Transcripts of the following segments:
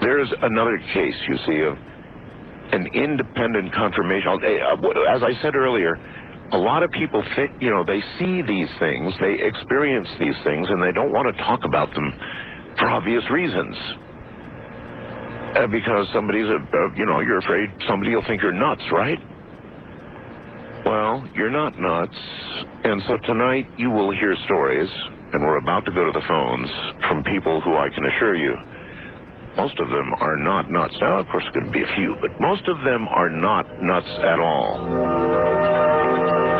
There's another case, you see, of an independent confirmation. As I said earlier, a lot of people think, you know, they see these things, they experience these things, and they don't want to talk about them for obvious reasons. Because somebody's, you know, you're afraid somebody will think you're nuts, right? Well, you're not nuts. And so tonight you will hear stories, and we're about to go to the phones, from people who I can assure you, most of them are not nuts. Now, of course, there could be a few, but most of them are not nuts at all.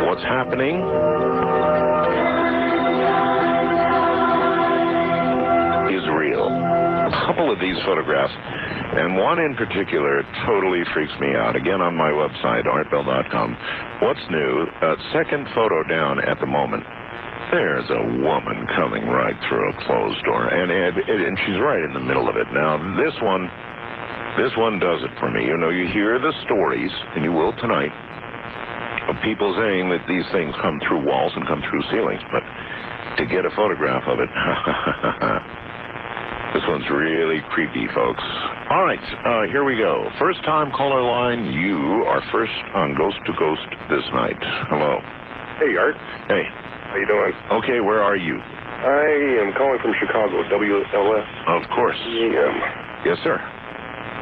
What's happening? Is real. A couple of these photographs, and one in particular totally freaks me out. Again, on my website, artbell.com. What's new? Second photo down at the moment. There's a woman coming right through a closed door, and she's right in the middle of it. Now, this one does it for me. You know, you hear the stories, and you will tonight, of people saying that these things come through walls and come through ceilings, but to get a photograph of it, this one's really creepy, folks. All right, here we go. First time caller line, you are first on Coast to Coast this night. Hello. Hey, Art. Hey. How you doing? Okay, where are you? I am calling from Chicago, WLS. Of course. Yes, sir.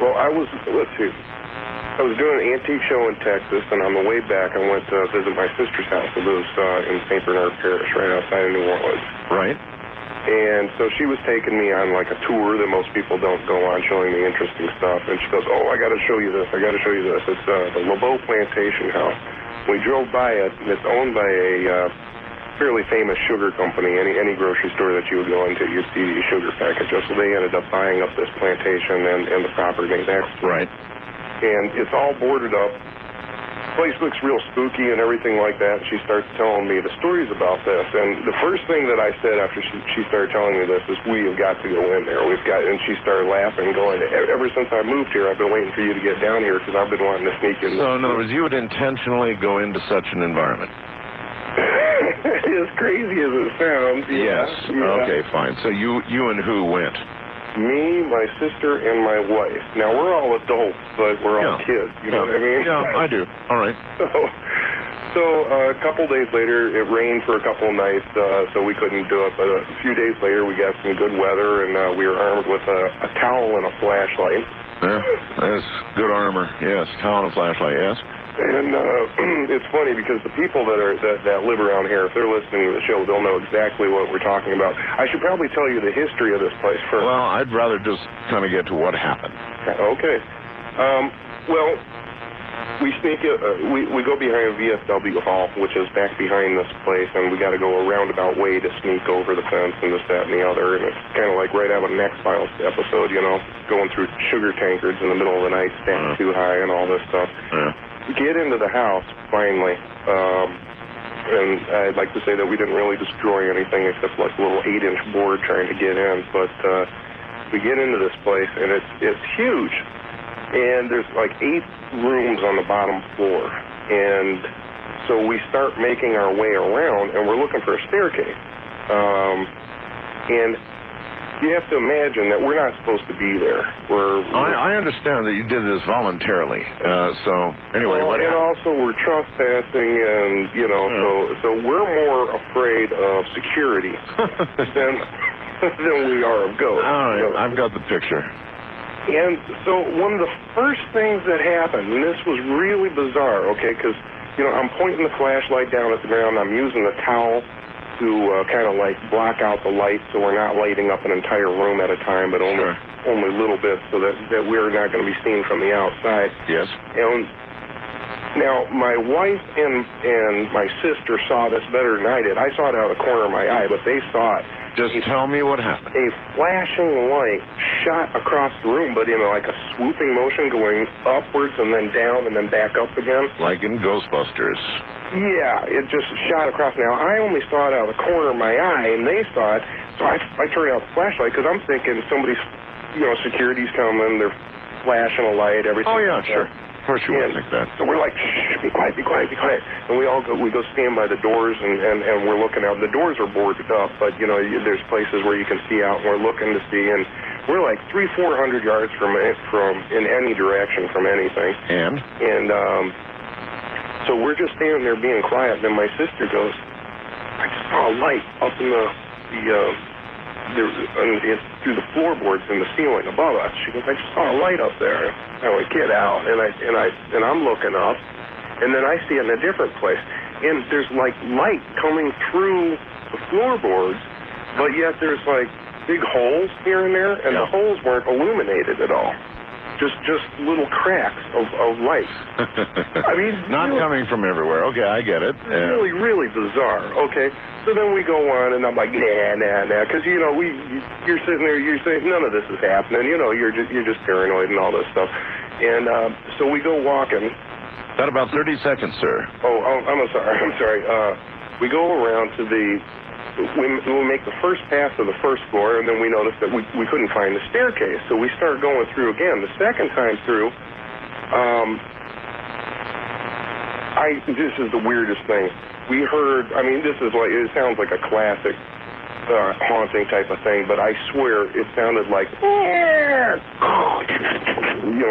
Well, let's see. I was doing an antique show in Texas, and on the way back, I went to visit my sister's house, who lives in St. Bernard Parish, right outside of New Orleans. Right. And so she was taking me on like a tour that most people don't go on, showing me interesting stuff. And she goes, "Oh, I got to show you this. I got to show you this. It's the LeBeau Plantation House." We drove by it, and it's owned by a fairly famous sugar company. Any grocery store that you would go into, you'd see these sugar packages. So they ended up buying up this plantation and the property there. Right. And it's all boarded up. The place looks real spooky and everything like that. She starts telling me the stories about this. And the first thing that I said after she started telling me this is, "We have got to go in there. And she started laughing, going, "Ever since I moved here, I've been waiting for you to get down here because I've been wanting to sneak in." So, in other words, you would intentionally go into such an environment? As crazy as it sounds. Yes. Yeah. Okay, fine. So you and who went? Me, my sister, and my wife. Now, we're all adults, but we're all kids. You know what I mean? Yeah, I do. All right. So a couple days later, it rained for a couple of nights, so we couldn't do it. But a few days later, we got some good weather, and we were armed with a towel and a flashlight. Yeah, that's good armor. Yes, towel and a flashlight, yes. And it's funny because the people that live around here, if they're listening to the show, they'll know exactly what we're talking about. I should probably tell you the history of this place first. Well, I'd rather just kind of get to what happened. Okay. Well, we sneak we go behind VFW Hall, which is back behind this place, and we got to go a roundabout way to sneak over the fence and this, that, and the other. And it's kind of like right out of an X-Files episode, you know, going through sugar tankards in the middle of the night, standing too high and all this stuff. We get into the house, finally, and I'd like to say that we didn't really destroy anything except like a little 8-inch board trying to get in, but we get into this place, and it's huge, and there's like 8 rooms on the bottom floor, and so we start making our way around, and we're looking for a staircase, and you have to imagine that we're not supposed to be there. I understand that you did this voluntarily. So anyway, well, and also we're trespassing, and you know, so we're more afraid of security than we are of ghosts. All right, you know? I've got the picture. And so one of the first things that happened, and this was really bizarre, okay, because you know I'm pointing the flashlight down at the ground. I'm using the towel to kind of like block out the light, so we're not lighting up an entire room at a time, but only little bits, so that we're not going to be seen from the outside. Yes. And now my wife and my sister saw this better than I did. I saw it out of the corner of my eye, but they saw it. Just tell me what happened. A flashing light shot across the room, but in like a swooping motion, going upwards and then down and then back up again. Like in Ghostbusters. Yeah, it just shot across. Now, I only saw it out of the corner of my eye, and they saw it, so I turned out the flashlight, because I'm thinking somebody's, you know, security's coming, they're flashing a light, everything. Oh, yeah, sure. Of course you would think that. So we're like, shh, be quiet, be quiet, be quiet. And we go stand by the doors, and we're looking out. The doors are boarded up, but, you know, there's places where you can see out, and we're looking to see, and We're like 300-400 yards from in any direction from anything. And So we're just standing there being quiet, and then my sister goes, I just saw a light up in through the floorboards in the ceiling above us. She goes, I just saw a light up there. I went, get out. And I'm looking up, and then I see it in a different place. And there's like light coming through the floorboards, but yet there's like big holes here and there, and the holes weren't illuminated at all. Just little cracks of light. I mean, not coming from everywhere. Okay, I get it. Really, really bizarre. Okay, so then we go on, and I'm like, nah, because you're sitting there, you're saying none of this is happening. You're just paranoid and all this stuff. And so we go walking. Got about 30 seconds, sir. I'm sorry. We go around to we make the first pass of the first floor, and then we notice that we couldn't find the staircase. So we start going through again. The second time through, this is the weirdest thing. We heard, this is like, it sounds like a classic haunting type of thing, but I swear it sounded like,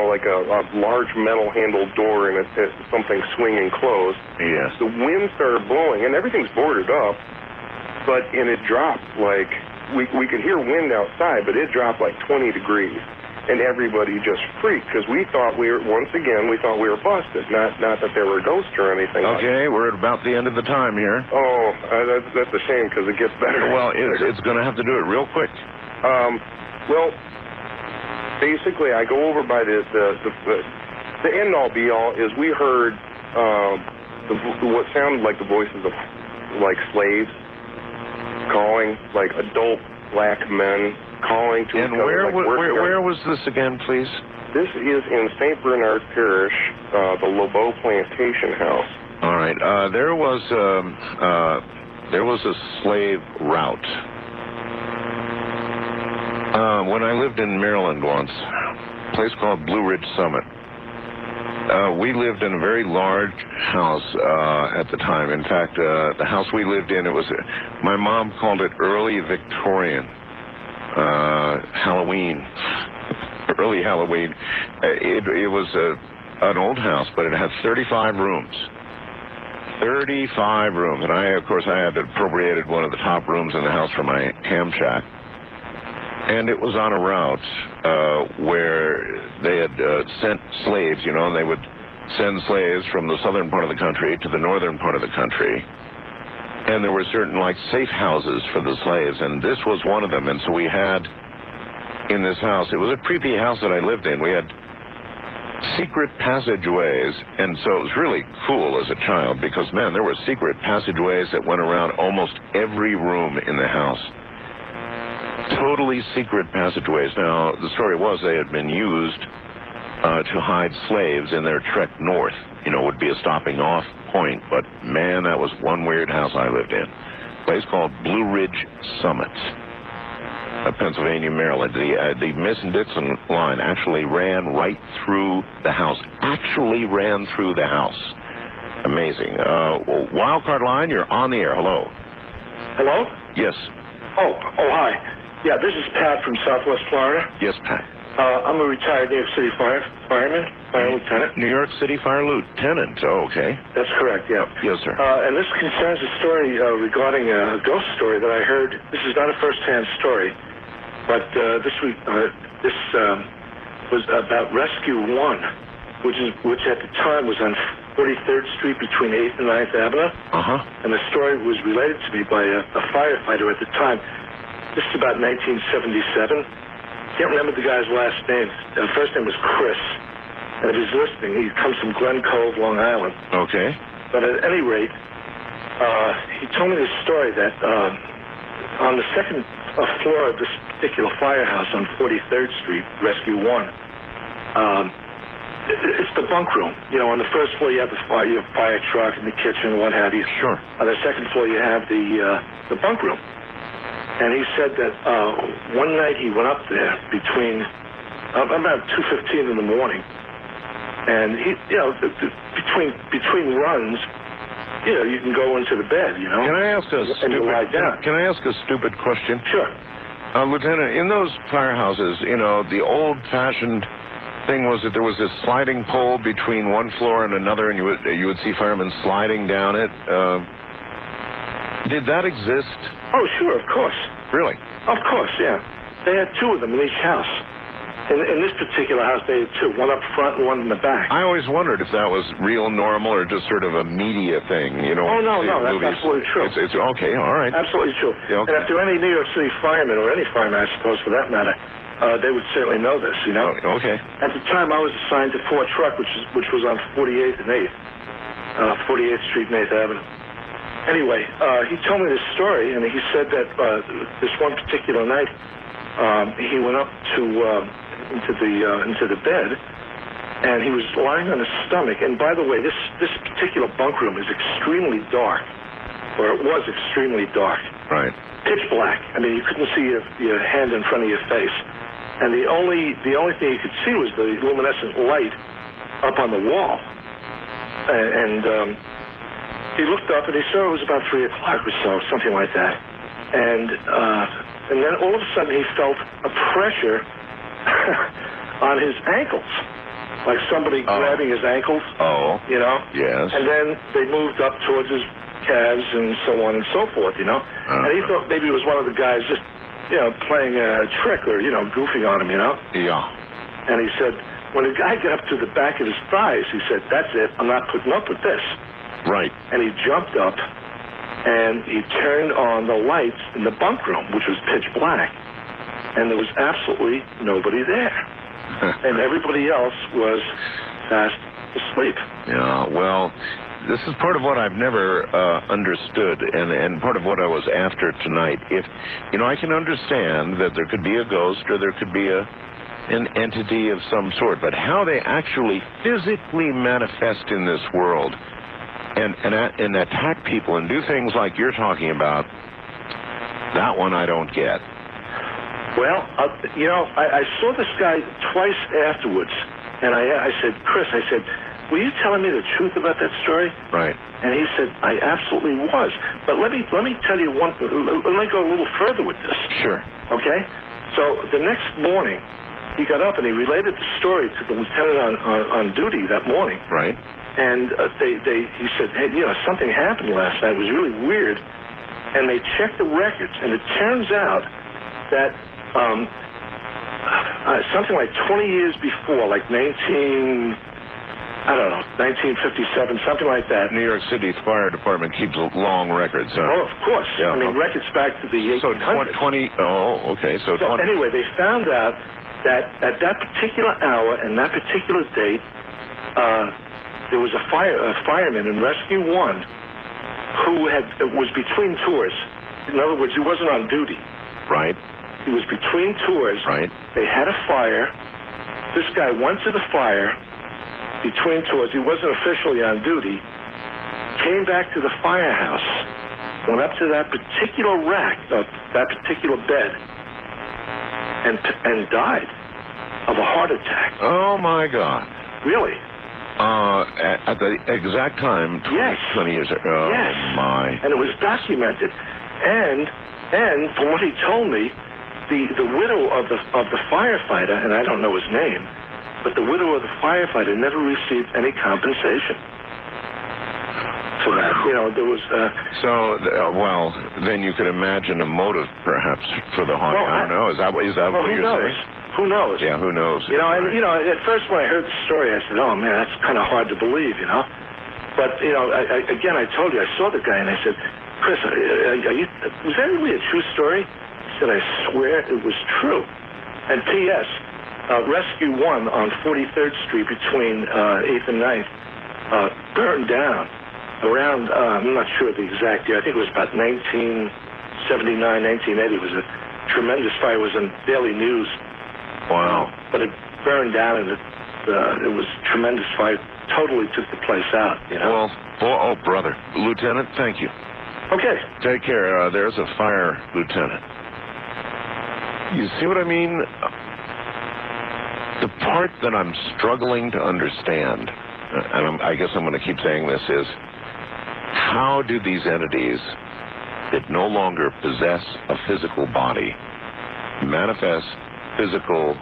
like a large metal handled door and something swinging closed. Yes. The wind started blowing, and everything's boarded up. And it dropped like, we could hear wind outside, but it dropped like 20 degrees. And everybody just freaked, because we thought we were busted, not that there were ghosts or anything. Okay, we're at about the end of the time here. Oh, that's a shame, because it gets better. Well, it's going to have to do it real quick. Well, basically, I go over by the end-all, be-all is we heard what sounded like the voices of, like, slaves calling, like adult black men calling to each other. And where was this again, please? This is in St. Bernard Parish, the LeBeau Plantation House. All right. There was a slave route. When I lived in Maryland once, a place called Blue Ridge Summit. We lived in a very large house at the time. In fact, the house we lived in, my mom called it early Victorian Halloween. Early Halloween. It was an old house, but it had 35 rooms. 35 rooms. And I had appropriated one of the top rooms in the house for my ham shack. And it was on a route where they had sent slaves, and they would send slaves from the southern part of the country to the northern part of the country. And there were certain, safe houses for the slaves, and this was one of them. And so we had, in this house, it was a creepy house that I lived in. We had secret passageways, and so it was really cool as a child because, man, there were secret passageways that went around almost every room in the house. Totally secret passageways. Now, the story was they had been used to hide slaves in their trek north. Would be a stopping off point. But, man, that was one weird house I lived in. A place called Blue Ridge Summit, Pennsylvania, Maryland. The Mason-Dixon line actually ran right through the house. Actually ran through the house. Amazing. Wildcard line, you're on the air. Hello. Hello? Yes. Oh, hi. Yeah, this is Pat from Southwest Florida. Yes, Pat. I'm a retired New York City fireman, fire lieutenant. New York City Fire Lieutenant. Oh, okay. That's correct, yeah. Yes, sir. And this concerns a story regarding a ghost story that I heard. This is not a first-hand story, but this was about Rescue 1, which at the time was on 43rd Street between 8th and 9th Avenue. Uh-huh. And the story was related to me by a firefighter at the time. This is about 1977. Can't remember the guy's last name. First name was Chris. And if he's listening, he comes from Glen Cove, Long Island. Okay. But at any rate, he told me this story that on the second floor of this particular firehouse on 43rd Street, Rescue 1, it's the bunk room. On the first floor you have the fire truck and the kitchen and what have you. Sure. On the second floor you have the bunk room. And he said that one night he went up there between about 2:15 in the morning, and he, between runs, you can go into the bed, Can I ask and you lie down. Can I ask a stupid question? Sure. Lieutenant, in those firehouses, you know, the old-fashioned thing was that there was this sliding pole between one floor and another, and you would see firemen sliding down it. Did that exist? Oh, sure, of course. Really? Of course, yeah. They had two of them in each house. In this particular house, they had two, one up front and one in the back. I always wondered if that was real normal or just sort of a media thing, you know. Oh, no, that's absolutely true. It's okay, all right. Absolutely true. Yeah, okay. And if there are any New York City firemen, or any fireman, I suppose, for that matter, they would certainly know this, you know. Oh, okay. At the time, I was assigned to Ford Truck, which was on 48th and 8th, 48th Street and 8th Avenue. Anyway, he told me this story, and he said that this one particular night, he went up into the bed, and he was lying on his stomach. And by the way, this particular bunk room is extremely dark, or it was extremely dark. Right. Pitch black. I mean, you couldn't see your hand in front of your face, and the only thing you could see was the luminescent light up on the wall. And he looked up and he saw it was about 3 o'clock or so, something like that. And then all of a sudden he felt a pressure on his ankles, like somebody grabbing his ankles. Oh. You know? Yes. And then they moved up towards his calves and so on and so forth, you know? And he thought maybe it was one of the guys just, you know, playing a trick or, you know, goofing on him, you know? Yeah. And he said, when the guy got up to the back of his thighs, he said, "That's it, I'm not putting up with this." Right. And he jumped up and he turned on the lights in the bunk room, which was pitch black. And there was absolutely nobody there. And everybody else was fast asleep. Yeah, well, this is part of what I've never understood, and part of what I was after tonight. If, you know, I can understand that there could be a ghost or there could be an entity of some sort, but how they actually physically manifest in this world and attack people and do things like you're talking about, that one I don't get. Well, you know, I saw this guy twice afterwards, and I said, "Chris," I said, "were you telling me the truth about that story?" Right. And he said, "I absolutely was." But let me tell you one thing. Let me go a little further with this. Sure. Okay? So the next morning, he got up and he related the story to the lieutenant on duty that morning. Right. And he said, "Hey, you know, something happened last night. It was really weird." And they checked the records, and it turns out that something like 20 years before, like 1957, something like that. New York City Fire Department keeps long records. Oh, of course. Yeah, I mean, records back to the 1800s. So 20. Oh, okay. So 20. Anyway, they found out that at that particular hour and that particular date, there was a fireman in Rescue 1 who was between tours. In other words, he wasn't on duty. Right. He was between tours. Right. They had a fire. This guy went to the fire between tours. He wasn't officially on duty. Came back to the firehouse, went up to that particular rack, that particular bed, and died of a heart attack. Oh, my God. Really? At the exact time, 20 years ago. Oh, yes. My. And it was documented. And from what he told me, the widow of the firefighter, and I don't know his name, but the widow of the firefighter never received any compensation for that. You know, there was... well, then you could imagine a motive, perhaps, for the haunting. Well, I don't know. Is that what you're saying? Who knows? Yeah, who knows? You know, and, you know, at first when I heard the story, I said, "Oh, man, that's kind of hard to believe, you know." But, you know, again, I told you, I saw the guy, and I said, "Chris, was that really a true story?" He said, "I swear it was true." And P.S., Rescue 1 on 43rd Street between 8th and 9th burned down around, I'm not sure the exact year, I think it was about 1979, 1980. It was a tremendous fire. It was in Daily News. Wow. But it burned down, and it was tremendous fire. Totally took the place out, you know. Well, brother. Lieutenant, thank you. Okay. Take care. There's a fire lieutenant. You see what I mean? The part that I'm struggling to understand, and I guess I'm going to keep saying this, is how do these entities that no longer possess a physical body manifest physical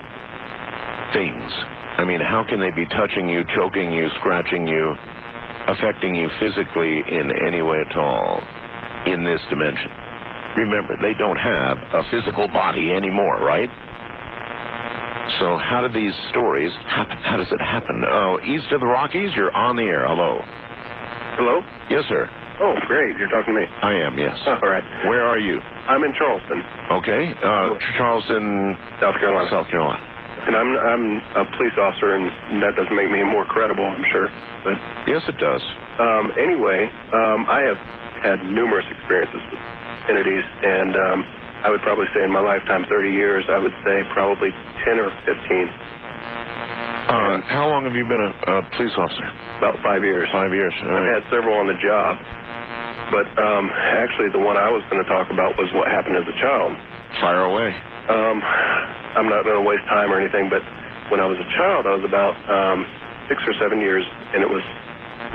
things? I mean, how can they be touching you, choking you, scratching you, affecting you physically in any way at all in this dimension? Remember, they don't have a physical body anymore, right? So how do these stories happen? How does it happen? East of the Rockies, you're on the air. Hello. Hello? Yes, sir. Oh, great. You're talking to me. I am, yes. All right. Where are you? I'm in Charleston. Okay. Charleston, South Carolina. South Carolina. And I'm a police officer, and that doesn't make me more credible, I'm sure. But yes, it does. Anyway, I have had numerous experiences with entities, and I would probably say in my lifetime, 30 years, I would say probably 10 or 15. How long have you been a police officer? About 5 years. 5 years. I've had several on the job, but actually the one I was going to talk about was what happened as a child. Fire away. I'm not going to waste time or anything, but when I was a child, I was about 6 or 7 years, and it was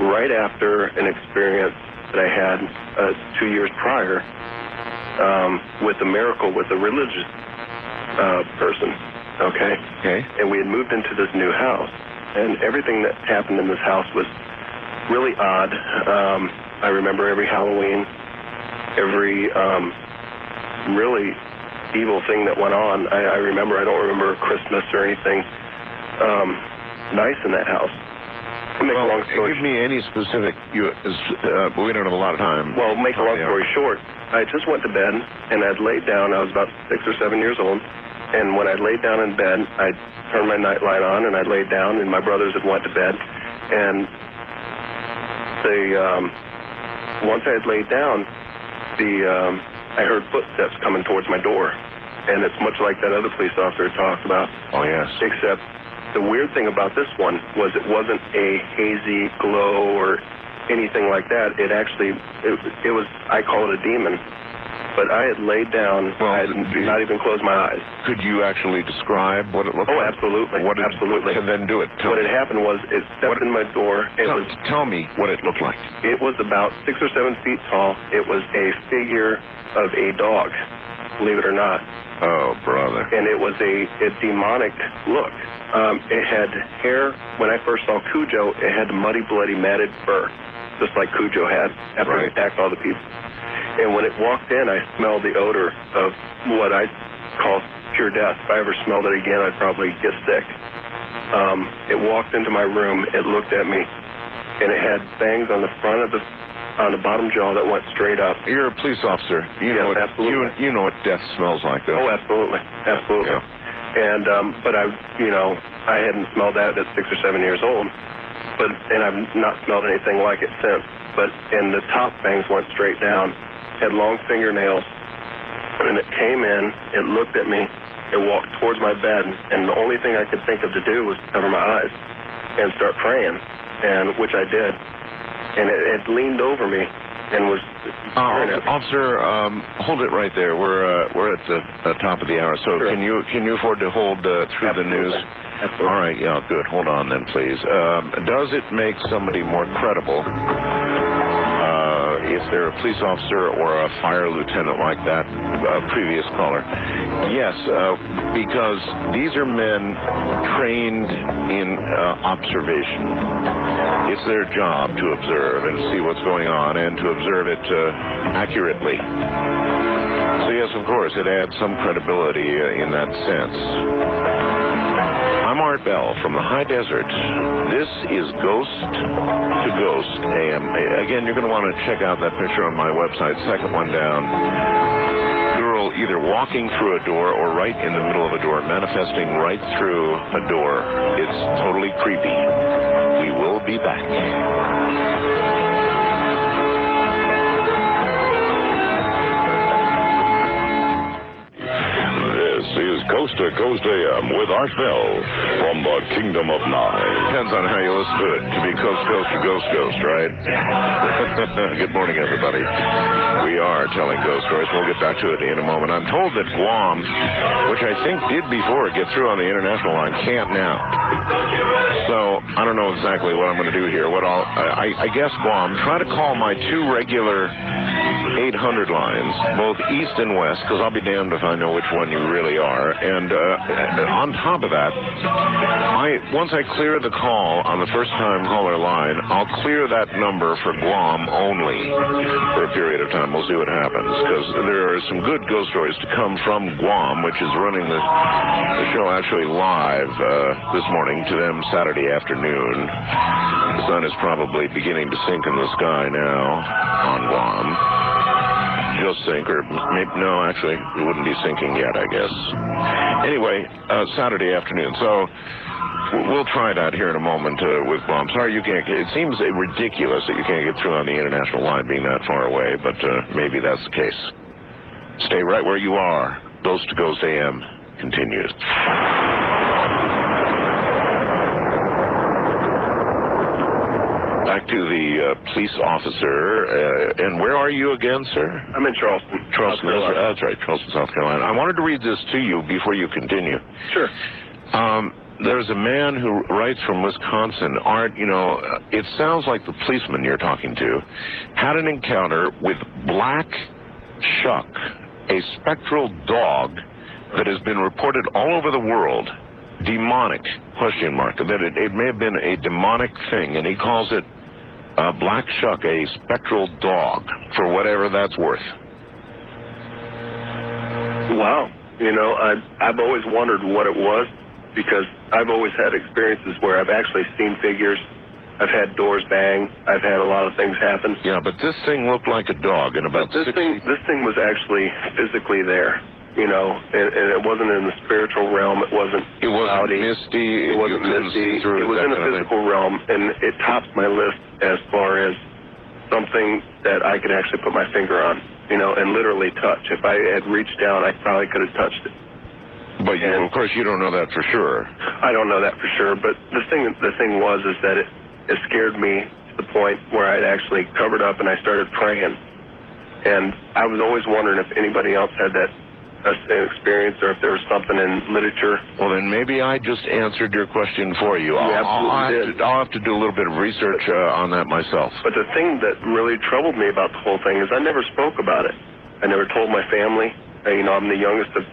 right after an experience that I had 2 years prior with a miracle with a religious person, okay? Okay. And we had moved into this new house, and everything that happened in this house was really odd. I remember every Halloween, every really evil thing that went on. I remember. I don't remember Christmas or anything nice in that house. Well, give me any specific, we don't have a lot of time. Well, make a long story short, I just went to bed, and I'd laid down. I was about 6 or 7 years old, and when I laid down in bed, I turned my night light on, and I laid down, and my brothers had went to bed, and once I had laid down, I heard footsteps coming towards my door, and it's much like that other police officer talked about. Oh, yes. Except the weird thing about this one was it wasn't a hazy glow or anything like that. It actually, it was, I call it a demon. But I had laid down, I had not even closed my eyes. Could you actually describe what it looked like? Oh, absolutely. Absolutely. And then do it. What had happened was it stepped in my door. Tell me what it looked like. It was about 6 or 7 feet tall. It was a figure of a dog, believe it or not. Oh, brother. And it was a demonic look. It had hair. When I first saw Cujo, it had muddy, bloody, matted fur, just like Cujo had after he attacked all the people. And when it walked in, I smelled the odor of what I call pure death. If I ever smelled it again, I'd probably get sick. It walked into my room. It looked at me, and it had fangs on the front of on the bottom jaw that went straight up. You're a police officer. You know what death smells like, though. Oh, absolutely. Absolutely. Yeah. And, but I hadn't smelled that at 6 or 7 years old, and I've not smelled anything like it since. And the top fangs went straight down, had long fingernails, and it came in, it looked at me, it walked towards my bed, and the only thing I could think of to do was cover my eyes and start praying, and which I did. And it leaned over me and was Officer, hold it right there. We're at the top of the hour. So sure. Can you afford to hold through the news? Absolutely. All right, yeah, good. Hold on then, please. Does it make somebody more credible if they're a police officer or a fire lieutenant like that previous caller? Yes, because these are men trained in observation. It's their job to observe and see what's going on and to observe it accurately. So yes, of course, it adds some credibility in that sense. I'm Art Bell from the high desert. This is Coast2Coast AM. Again, you're going to want to check out that picture on my website, second one down. Girl either walking through a door or right in the middle of a door, manifesting right through a door. It's totally creepy. We will be back. Coast2Coast AM with Art Bell from the Kingdom of Nine. Depends on how you listen to it. To be Coast2Coast or Ghost, right? Good morning, everybody. We are telling ghost stories. We'll get back to it in a moment. I'm told that Guam, which I think did before get through on the international line, can't now. So I don't know exactly what I'm going to do here. I guess Guam, try to call my two regular 800 lines, both east and west, because I'll be damned if I know which one you really are. And on top of that, once I clear the call on the first-time caller line, I'll clear that number for Guam only for a period of time. We'll see what happens, because there are some good ghost stories to come from Guam, which is running the show actually live this morning to them Saturday afternoon. The sun is probably beginning to sink in the sky now on Guam. Just sink, or maybe, no, actually, it wouldn't be sinking yet, I guess. Anyway, Saturday afternoon. So we'll try that here in a moment with Guam. Sorry you can't get, it seems ridiculous that you can't get through on the international line being that far away, but maybe that's the case. Stay right where you are. Coast to Coast AM continues. Back to the police officer. And where are you again, sir? I'm in Charleston. Charleston, that's right, Charleston, South Carolina. I wanted to read this to you before you continue. Sure. There's a man who writes from Wisconsin. Art, it sounds like the policeman you're talking to had an encounter with Black Shuck, a spectral dog that has been reported all over the world. Demonic, question mark. That it may have been a demonic thing, and he calls it Black Shuck, a spectral dog, for whatever that's worth. Wow. I've always wondered what it was, because I've always had experiences where I've actually seen figures. I've had doors bang. I've had a lot of things happen. Yeah, but this thing looked like a dog, and about this thing was actually physically there. And it wasn't in the spiritual realm. It wasn't cloudy. Misty. It wasn't misty. It was in the physical realm, and it tops my list as far as something that I could actually put my finger on, and literally touch. If I had reached down, I probably could have touched it. But of course, you don't know that for sure. I don't know that for sure. But the thing was that it scared me to the point where I'd actually covered up and I started praying. And I was always wondering if anybody else had that experience, or if there was something in literature. Well, then maybe I just answered your question for you. I'll have to do a little bit of research on that myself. But the thing that really troubled me about the whole thing is I never spoke about it. I never told my family. I'm the youngest of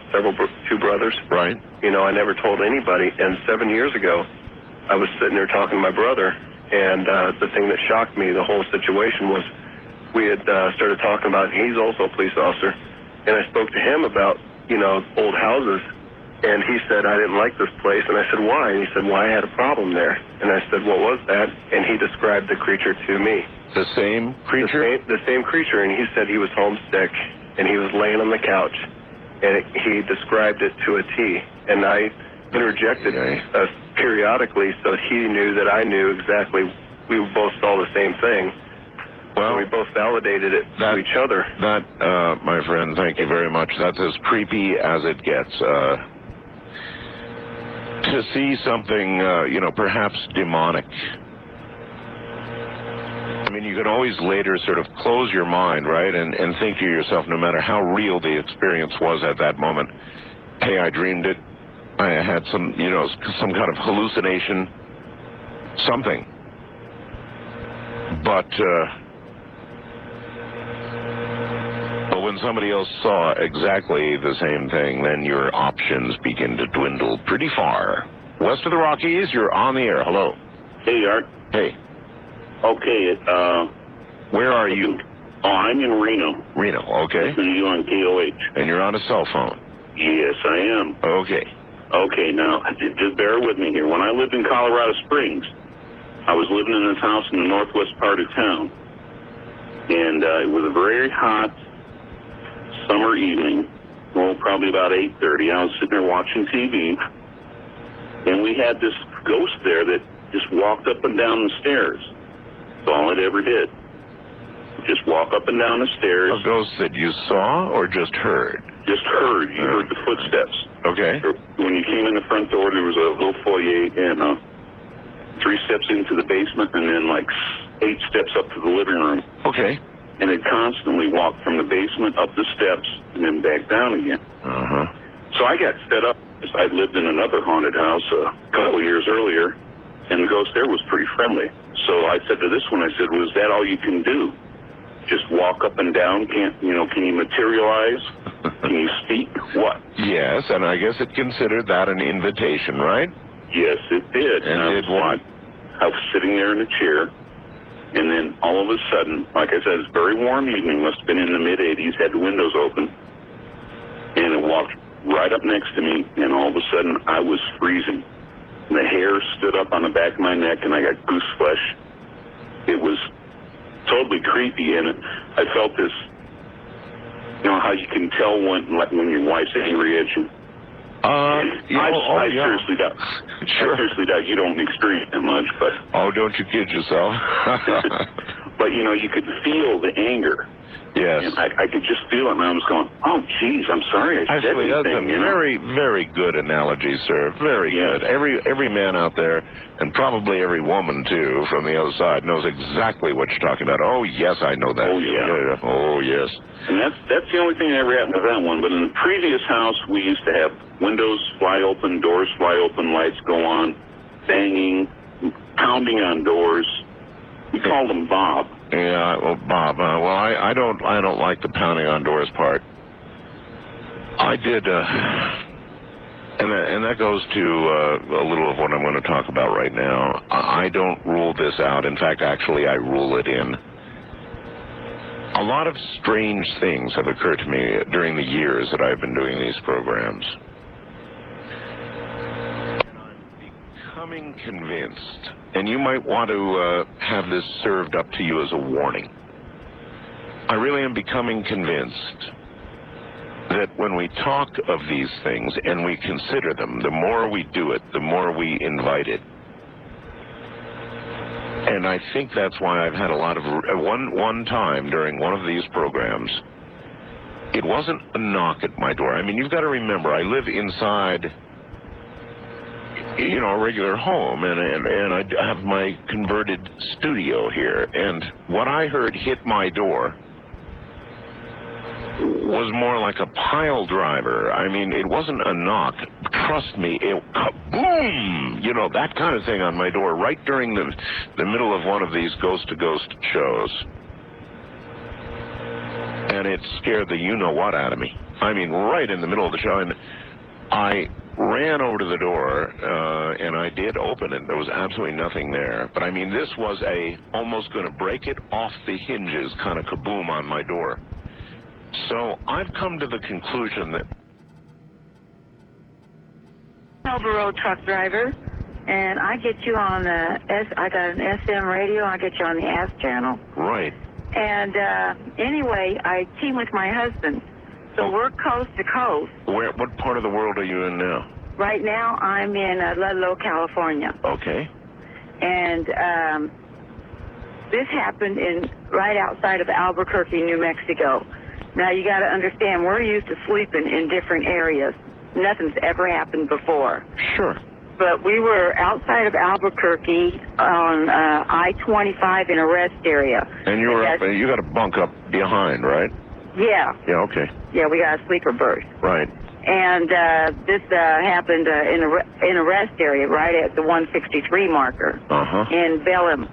two brothers. Right. I never told anybody. And 7 years ago, I was sitting there talking to my brother, and the thing that shocked me, the whole situation, was we had started talking about, he's also a police officer, and I spoke to him about, old houses, and he said, I didn't like this place, and I said, why? And he said, well, I had a problem there. And I said, what was that? And he described the creature to me. The same creature? The same creature, and he said he was homesick, and he was laying on the couch, and he described it to a T, and I interjected periodically so he knew that I knew exactly. We both saw the same thing. Well, we both validated it to each other. That, my friend, thank you very much. That's as creepy as it gets. To see something, perhaps demonic. I mean, you can always later sort of close your mind, right, and think to yourself, no matter how real the experience was at that moment, hey, I dreamed it. I had some kind of hallucination, something. But when somebody else saw exactly the same thing, then your options begin to dwindle pretty far. West of the Rockies, you're on the air. Hello. Hey, Art. Hey. Okay, where are you? Oh, I'm in Reno. Reno, okay. Listening to you on KOH. And you're on a cell phone? Yes, I am. Okay. Okay, now, just bear with me here. When I lived in Colorado Springs, I was living in this house in the northwest part of town. And it was a very hot summer evening, probably about 8:30. I was sitting there watching TV, and we had this ghost there that just walked up and down the stairs. That's all it ever did. Just walk up and down the stairs. A ghost that you saw or just heard? Just heard. You heard the footsteps. Okay. When you came in the front door, there was a little foyer and 3 steps into the basement, and then like 8 steps up to the living room. Okay. And it constantly walked from the basement up the steps and then back down again. Uh-huh. So I got set up. I'd lived in another haunted house a couple of years earlier, and the ghost there was pretty friendly. So I said to this one, I said, was that all you can do? just walk up and down? Can you materialize? Can you speak? What? Yes, and I guess it considered that an invitation, right? Yes, it did. And did what? I was sitting there in a chair, and then all of a sudden, like I said, it's a very warm evening, must have been in the mid-80s, had the windows open, and it walked right up next to me, and all of a sudden, I was freezing. The hair stood up on the back of my neck, and I got goose flesh. It was totally creepy, and I felt this, how you can tell when your wife's angry at you. I seriously doubt. Sure. I seriously doubt you don't experience it much, but. Oh, don't you kid yourself. But you could feel the anger. Yes. And I could just feel it, and I was going, "Oh, geez, I'm sorry I said anything." That's a very, very good analogy, sir. Very good. Every man out there, and probably every woman too, from the other side, knows exactly what you're talking about. Oh yes, I know that. Oh yeah. Oh yes. And that's the only thing that ever happened to that one. But in the previous house, we used to have windows fly open, doors fly open, lights go on, banging, pounding on doors. We called him Bob. Yeah, well, Bob. I don't like the pounding on doors part. I did, and that goes to a little of what I'm going to talk about right now. I don't rule this out. In fact, actually, I rule it in. A lot of strange things have occurred to me during the years that I've been doing these programs. And I'm becoming convinced, and you might want to have this served up to you as a warning. I really am becoming convinced that when we talk of these things and we consider them, the more we do it, the more we invite it. And I think that's why I've had a lot of... One time during one of these programs, it wasn't a knock at my door. I mean, you've got to remember, I live inside, a regular home, and I have my converted studio here. And what I heard hit my door was more like a pile driver. I mean, it wasn't a knock. Trust me, it kaboom! That kind of thing on my door right during the middle of one of these Coast2Coast shows. And it scared the you-know-what out of me. I mean, right in the middle of the show. And I ran over to the door, and I did open it. There was absolutely nothing there. But, I mean, this was almost going to break it off the hinges kind of kaboom on my door. So I've come to the conclusion that... Road truck driver, and I get you on I got an SM radio, I get you on the S channel. Right. And anyway, I team with my husband, so we're coast to coast. What part of the world are you in now? Right now, I'm in Ludlow, California. Okay. And this happened right outside of Albuquerque, New Mexico. Now, you got to understand, we're used to sleeping in different areas. Nothing's ever happened before. Sure. But we were outside of Albuquerque on I-25 in a rest area. And you got a bunk up behind, right? Yeah. Yeah, okay. Yeah, we got a sleeper berth. Right. And this happened in a rest area right at the 163 marker in Bellum,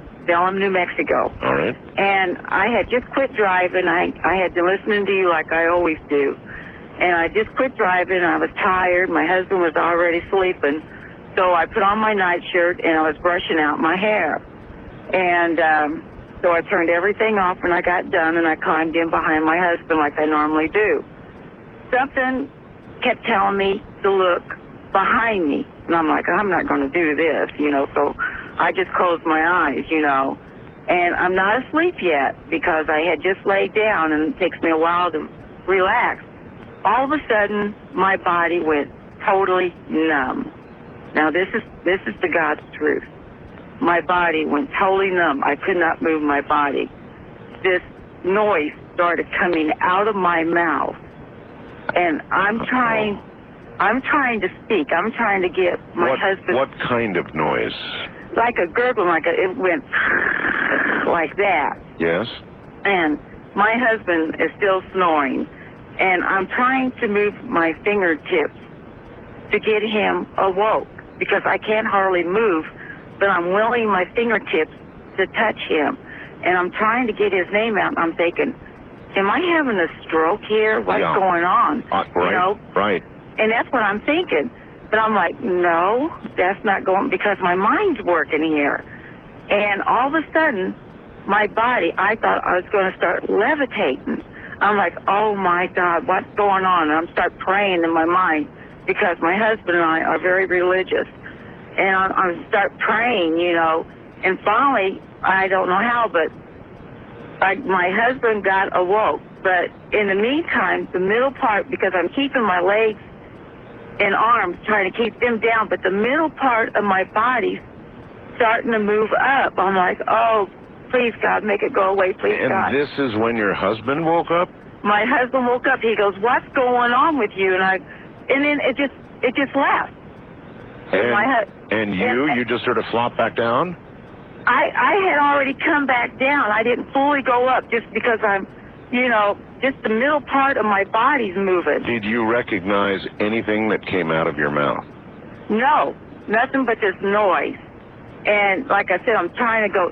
New Mexico. All right. And I had just quit driving. I had been listening to you like I always do. And I just quit driving. I was tired. My husband was already sleeping. So I put on my nightshirt, and I was brushing out my hair. And so I turned everything off when I got done, and I climbed in behind my husband like I normally do. Something kept telling me to look behind me. And I'm like, I'm not going to do this, So I just closed my eyes, And I'm not asleep yet because I had just laid down, and it takes me a while to relax. All of a sudden, my body went totally numb. Now, this is the God's truth. My body went totally numb. I could not move my body. This noise started coming out of my mouth, and I'm trying to speak. I'm trying to get my husband. What kind of noise? Like a gurgle, it went like that. Yes. And my husband is still snoring. And I'm trying to move my fingertips to get him awoke because I can't hardly move, but I'm willing my fingertips to touch him. and I'm trying to get his name out, and I'm thinking, am I having a stroke here? What's going on? Right, you know? right. And that's what I'm thinking. But I'm like, no, that's not going, because my mind's working here. And all of a sudden, my body, I thought I was going to start levitating. I'm like, oh my God, what's going on? And I'm start praying in my mind, because my husband and I are very religious. And I start praying, you know. And finally, I don't know how, but my husband got awoke. But in the meantime, the middle part, because I'm keeping my legs and arms, trying to keep them down, but the middle part of my body's starting to move up. I'm like, oh, please, God, make it go away, please, God. And this is when your husband woke up? My husband woke up. He goes, what's going on with you? And then it just left. And you just sort of flopped back down? I had already come back down. I didn't fully go up just because I'm, you know, just the middle part of my body's moving. Did you recognize anything that came out of your mouth? No, nothing but this noise. And like I said, I'm trying to go